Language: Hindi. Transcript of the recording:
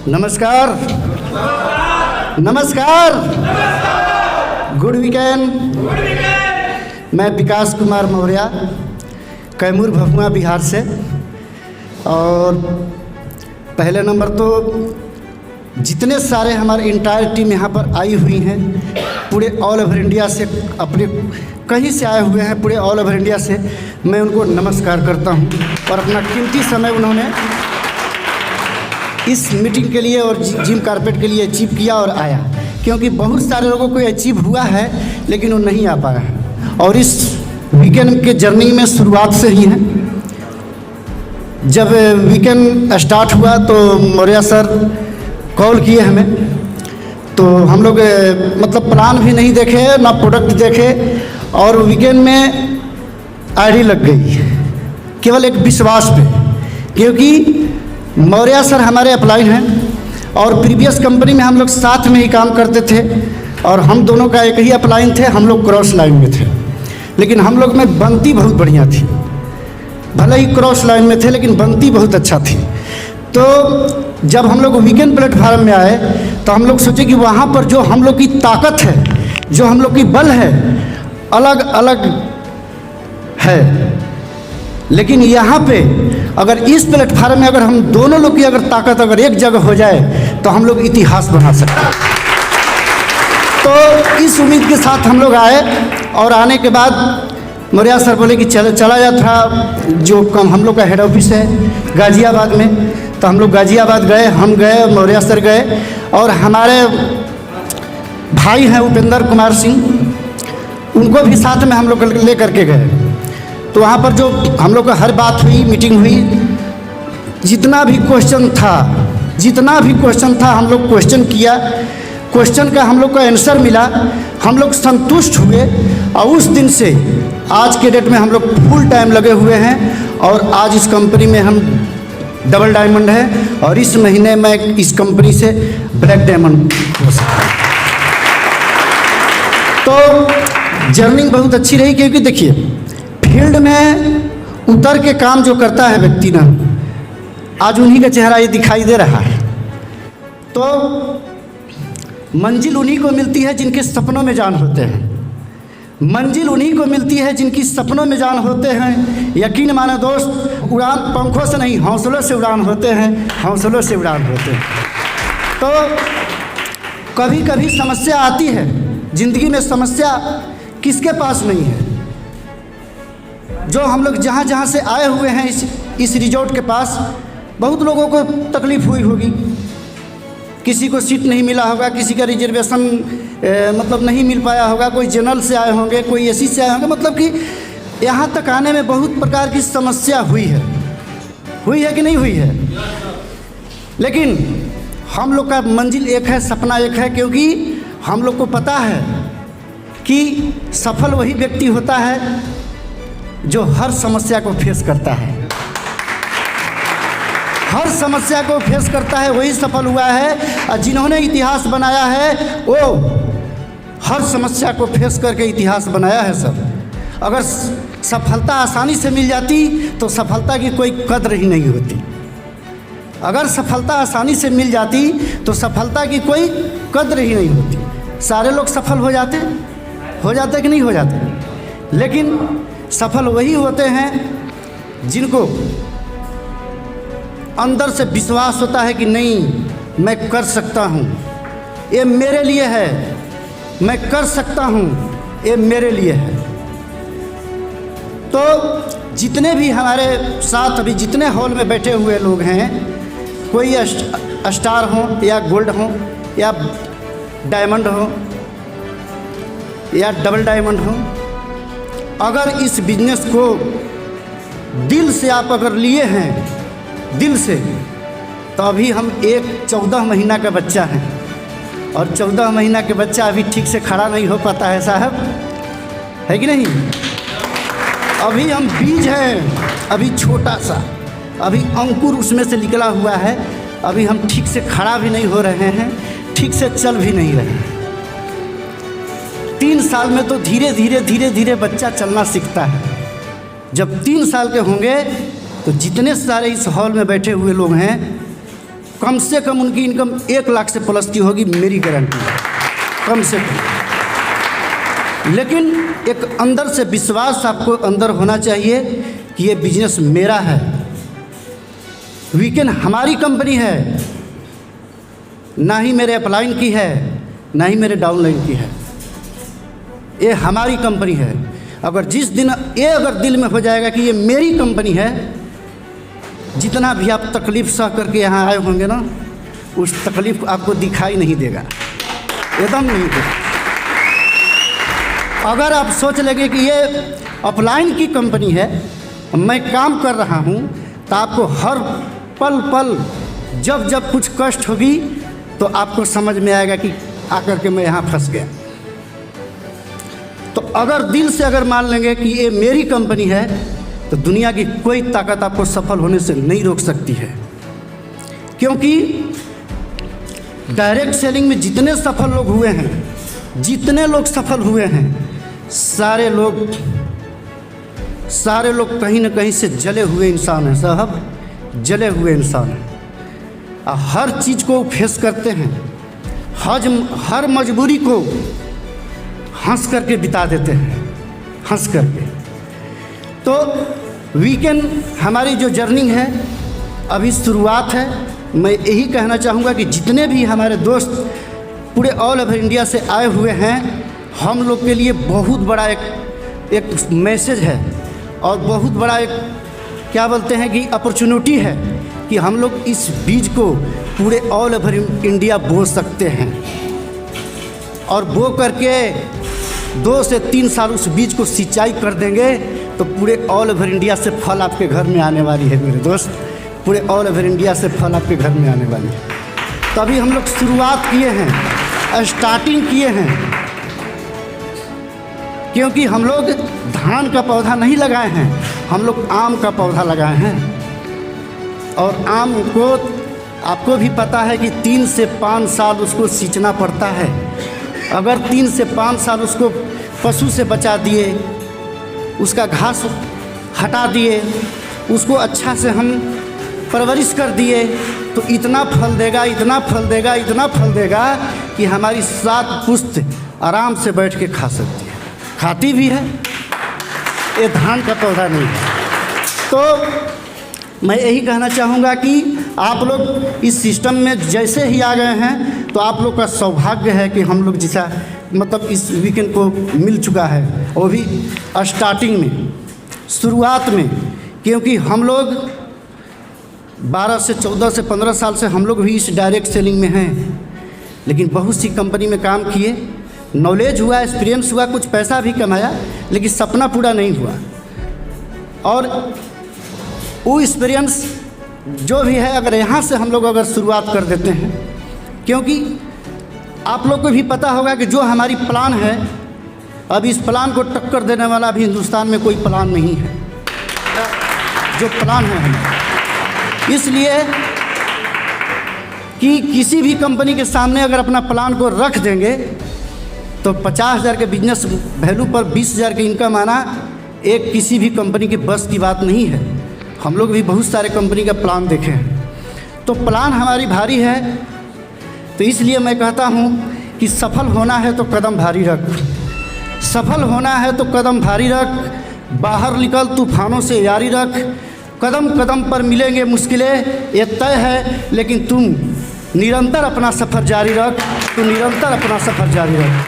नमस्कार। नमस्कार। Good weekend. मैं विकास कुमार मौर्य, कैमूर भभुआ बिहार से। और पहले नंबर तो जितने सारे हमारे इंटायर टीम यहाँ पर आई हुई हैं, पूरे ऑल ओवर इंडिया से, अपने कहीं से आए हुए हैं, पूरे ऑल ओवर इंडिया से, मैं उनको नमस्कार करता हूँ। और अपना कीमती समय उन्होंने इस मीटिंग के लिए और जिम कारपेट के लिए अचीव किया और आया, क्योंकि बहुत सारे लोगों को अचीव हुआ है लेकिन वो नहीं आ पाया। और इस वीकेंड के जर्नी में शुरुआत से ही है। जब वीकेंड स्टार्ट हुआ तो मौर्य सर कॉल किए हमें, तो हम लोग मतलब प्लान भी नहीं देखे ना प्रोडक्ट देखे, और वीकेंड में आईडी लग गई केवल एक विश्वास पे, क्योंकि मौर्य सर हमारे अपलाइन हैं और प्रीवियस कंपनी में हम लोग साथ में ही काम करते थे और हम दोनों का एक ही अपलाइन थे। हम लोग क्रॉस लाइन में थे, लेकिन हम लोग में बनती बहुत बढ़िया थी। भले ही क्रॉस लाइन में थे लेकिन बनती बहुत अच्छा थी। तो जब हम लोग वीकेंड प्लेटफार्म में आए तो हम लोग सोचे कि वहाँ पर जो हम लोग की ताकत है, जो हम लोग की बल है, अलग अलग है। लेकिन यहाँ पे अगर इस प्लेटफार्म में अगर हम दोनों लोग की अगर ताकत अगर एक जगह हो जाए तो हम लोग इतिहास बना सकते हैं। तो इस उम्मीद के साथ हम लोग आए, और आने के बाद मौर्य सर बोले कि चला जा था, जो कम हम लोग का हेड ऑफिस है गाज़ियाबाद में, तो हम लोग गाज़ियाबाद गए। हम गए, मौर्य सर गए, और हमारे भाई हैं उपेंद्र कुमार सिंह, उनको भी साथ में हम लोग ले करके गए। तो वहाँ पर जो हम लोग का हर बात हुई, मीटिंग हुई, जितना भी क्वेश्चन था हम लोग क्वेश्चन किया। क्वेश्चन का हम लोग का आंसर मिला, हम लोग संतुष्ट हुए। और उस दिन से आज के डेट में हम लोग फुल टाइम लगे हुए हैं, और आज इस कंपनी में हम डबल डायमंड है, और इस महीने मैं इस कंपनी से ब्लैक डायमंड हो सकता हूँ। तो जर्नी बहुत अच्छी रही, क्योंकि देखिए फील्ड में उतर के काम जो करता है व्यक्ति ना, आज उन्हीं का चेहरा ये दिखाई दे रहा है। तो मंजिल उन्हीं को मिलती है जिनके सपनों में जान होते हैं। मंजिल उन्हीं को मिलती है जिनकी सपनों में जान होते हैं। यकीन माने दोस्त, उड़ान पंखों से नहीं, हौसलों से उड़ान होते हैं, हौसलों से उड़ान होते हैं। तो कभी कभी समस्या आती है ज़िंदगी में। समस्या किसके पास नहीं है? जो हम लोग जहाँ जहाँ से आए हुए हैं इस रिजॉर्ट के पास, बहुत लोगों को तकलीफ़ हुई होगी। किसी को सीट नहीं मिला होगा, किसी का रिजर्वेशन मतलब नहीं मिल पाया होगा, कोई जनरल से आए होंगे, कोई एसी से आए होंगे। मतलब कि यहाँ तक आने में बहुत प्रकार की समस्या हुई है कि नहीं हुई है। लेकिन हम लोग का मंजिल एक है, सपना एक है, क्योंकि हम लोग को पता है कि सफल वही व्यक्ति होता है जो हर समस्या को फेस करता है। हर समस्या को फेस करता है वही सफल हुआ है, और जिन्होंने इतिहास बनाया है वो हर समस्या को फेस करके इतिहास बनाया है सब। अगर सफलता आसानी से मिल जाती तो सफलता की कोई कद्र ही नहीं होती। अगर सफलता आसानी से मिल जाती तो सफलता की कोई कद्र ही नहीं होती। सारे लोग सफल हो जाते कि नहीं हो जाते। लेकिन सफल वही होते हैं जिनको अंदर से विश्वास होता है कि नहीं, मैं कर सकता हूँ, ये मेरे लिए है, मैं कर सकता हूँ, ये मेरे लिए है। तो जितने भी हमारे साथ अभी जितने हॉल में बैठे हुए लोग हैं, कोई स्टार हो या गोल्ड हो या डायमंड हो या डबल डायमंड हो, अगर इस बिजनेस को दिल से आप अगर लिए हैं, दिल से, तो अभी हम एक 14 महीना का बच्चा है, और 14 महीना के बच्चा अभी ठीक से खड़ा नहीं हो पाता है साहब, है कि नहीं? अभी हम बीज हैं, अभी छोटा सा, अभी अंकुर उसमें से निकला हुआ है। अभी हम ठीक से खड़ा भी नहीं हो रहे हैं, ठीक से चल भी नहीं रहे हैं। 3 साल में तो धीरे धीरे बच्चा चलना सीखता है। जब 3 साल के होंगे तो जितने सारे इस हॉल में बैठे हुए लोग हैं, कम से कम उनकी इनकम 1 लाख से प्लस की होगी, मेरी गारंटी है, कम से कम। लेकिन एक अंदर से विश्वास आपको अंदर होना चाहिए कि ये बिजनेस मेरा है, वीकेंड हमारी कंपनी है, ना ही मेरे अपलाइन की है, ना ही मेरे डाउनलाइन की है, ये हमारी कंपनी है। अगर जिस दिन ये अगर दिल में हो जाएगा कि ये मेरी कंपनी है, जितना भी आप तकलीफ़ सह करके यहाँ आए होंगे ना, उस तकलीफ़ आपको दिखाई नहीं देगा, एकदम नहीं देगा। अगर आप सोच लेंगे कि ये अपलाइन की कंपनी है, मैं काम कर रहा हूँ, तो आपको हर पल पल जब जब कुछ कष्ट होगी तो आपको समझ में आएगा कि आकर के मैं यहाँ फंस गया। तो अगर दिल से अगर मान लेंगे कि ये मेरी कंपनी है, तो दुनिया की कोई ताकत आपको सफल होने से नहीं रोक सकती है। क्योंकि डायरेक्ट सेलिंग में जितने सफल लोग हुए हैं, जितने लोग सफल हुए हैं, सारे लोग कहीं ना कहीं से जले हुए इंसान हैं, साहब जले हुए इंसान हैं। हर चीज़ को फेस करते हैं, हर मजबूरी को हंस करके बिता देते हैं, हंस करके। तो वीकेंड हमारी जो जर्नी है अभी शुरुआत है। मैं यही कहना चाहूँगा कि जितने भी हमारे दोस्त पूरे ऑल ओवर इंडिया से आए हुए हैं, हम लोग के लिए बहुत बड़ा एक मैसेज है और बहुत बड़ा एक क्या बोलते हैं कि अपॉर्चुनिटी है कि हम लोग इस बीज को पूरे ऑल ओवर इंडिया बो सकते हैं। और बो करके 2 से 3 साल उस बीज को सिंचाई कर देंगे तो पूरे ऑल ओवर इंडिया से फल आपके घर में आने वाली है मेरे दोस्त, पूरे ऑल ओवर इंडिया से फल आपके घर में आने वाली है। तो अभी हम लोग शुरुआत किए हैं, स्टार्टिंग किए हैं, क्योंकि हम लोग धान का पौधा नहीं लगाए हैं, हम लोग आम का पौधा लगाए हैं। और आम को आपको भी पता है कि 3 से 5 साल उसको सींचना पड़ता है। अगर 3 से 5 साल उसको पशु से बचा दिए, उसका घास हटा दिए, उसको अच्छा से हम परवरिश कर दिए, तो इतना फल देगा, इतना फल देगा, इतना फल देगा कि हमारी 7 पुश्त आराम से बैठ के खा सकती है, खाती भी है। ये धान का पौधा नहीं है। तो मैं यही कहना चाहूँगा कि आप लोग इस सिस्टम में जैसे ही आ गए हैं, तो आप लोग का सौभाग्य है कि हम लोग जैसा मतलब इस वीकेंड को मिल चुका है, वो भी स्टार्टिंग में, शुरुआत में। क्योंकि हम लोग 12 से 14 से 15 साल से हम लोग भी इस डायरेक्ट सेलिंग में हैं, लेकिन बहुत सी कंपनी में काम किए, नॉलेज हुआ, एक्सपीरियंस हुआ, कुछ पैसा भी कमाया, लेकिन सपना पूरा नहीं हुआ। और वो एक्सपीरियंस जो भी है, अगर यहाँ से हम लोग अगर शुरुआत कर देते हैं, क्योंकि आप लोग को भी पता होगा कि जो हमारी प्लान है, अब इस प्लान को टक्कर देने वाला अभी हिंदुस्तान में कोई प्लान नहीं है, जो प्लान है हमारा। इसलिए कि किसी भी कंपनी के सामने अगर अपना प्लान को रख देंगे तो 50,000 के बिजनेस वैल्यू पर 20,000 की इनकम आना एक किसी भी कंपनी के बस की बात नहीं है। हम लोग भी बहुत सारे कंपनी का प्लान देखे हैं, तो प्लान हमारी भारी है। तो इसलिए मैं कहता हूँ कि सफल होना है तो कदम भारी रख, सफल होना है तो कदम भारी रख, बाहर निकल तूफानों से यारी रख, कदम कदम पर मिलेंगे मुश्किलें, ये तय है, लेकिन तुम निरंतर अपना सफ़र जारी रख, तू निरंतर अपना सफ़र जारी रख।